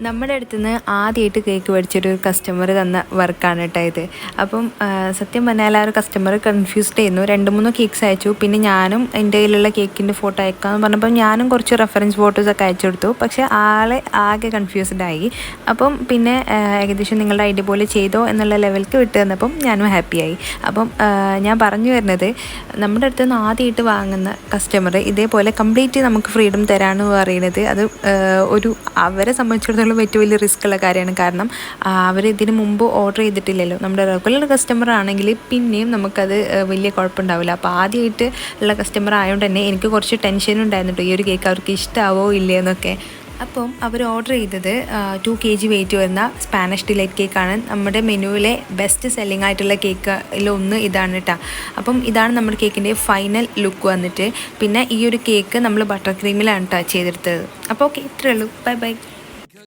നമ്മുടെ അടുത്തുനിന്ന് ആദ്യമായിട്ട് കേക്ക് മേടിച്ചൊരു കസ്റ്റമർ തന്ന വർക്കാണ് കേട്ടോ ഇത്. അപ്പം സത്യം പറഞ്ഞാൽ ആ ഒരു കസ്റ്റമർ കൺഫ്യൂസ്ഡ് ആയിരുന്നു. 2-3 കേക്ക്സ് അയച്ചു. പിന്നെ ഞാനും എൻ്റെ കയ്യിലുള്ള കേക്കിൻ്റെ ഫോട്ടോ അയക്കാമെന്ന് പറഞ്ഞപ്പോൾ ഞാനും കുറച്ച് റെഫറൻസ് ഫോട്ടോസൊക്കെ അയച്ചു കൊടുത്തു. പക്ഷേ ആളെ ആകെ കൺഫ്യൂസ്ഡ് ആയി. അപ്പം പിന്നെ ഏകദേശം നിങ്ങളുടെ ഐഡിയ പോലെ ചെയ്തോ എന്നുള്ള ലെവലിലേക്ക് വിട്ട് തന്നപ്പം ഞാനും ഹാപ്പിയായി. അപ്പം ഞാൻ പറഞ്ഞു വരുന്നത്, നമ്മുടെ അടുത്തുനിന്ന് ആദ്യമായിട്ട് വാങ്ങുന്ന കസ്റ്റമർ ഇതേപോലെ കംപ്ലീറ്റ് നമുക്ക് ഫ്രീഡം തരാമെന്ന് പറയുന്നത് അത് അവരെ സംബന്ധിച്ചിടത്തോളം ഏറ്റവും വലിയ റിസ്ക് ഉള്ള കാര്യമാണ്. കാരണം അവർ ഇതിന് മുമ്പ് ഓർഡർ ചെയ്തിട്ടില്ലല്ലോ. നമ്മുടെ റെഗുലർ കസ്റ്റമർ ആണെങ്കിൽ പിന്നെയും നമുക്കത് വലിയ കുഴപ്പമുണ്ടാവില്ല. അപ്പോൾ ആദ്യമായിട്ട് ഉള്ള കസ്റ്റമർ ആയതുകൊണ്ട് തന്നെ എനിക്ക് കുറച്ച് ടെൻഷനും ഉണ്ടായിരുന്നു, ഈ ഒരു കേക്ക് അവർക്ക് ഇഷ്ടമാവോ ഇല്ലേ എന്നൊക്കെ. അപ്പം അവർ ഓർഡർ ചെയ്തത് 2 kg വെയിറ്റ് വരുന്ന സ്പാനിഷ് ഡിലൈറ്റ് കേക്കാണ്. നമ്മുടെ മെനുവിലെ ബെസ്റ്റ് സെല്ലിംഗ് ആയിട്ടുള്ള കേക്കിലൊന്ന് ഇതാണ് കേട്ടോ. അപ്പം ഇതാണ് നമ്മുടെ കേക്കിൻ്റെ ഫൈനൽ ലുക്ക് വന്നിട്ട്. പിന്നെ ഈ ഒരു കേക്ക് നമ്മൾ ബട്ടർ ക്രീമിലാണ് കേട്ടോ ചെയ്തെടുത്തത്. അപ്പോൾ ഓക്കെ, ഇത്രയേ ഉള്ളൂ. Bye bye.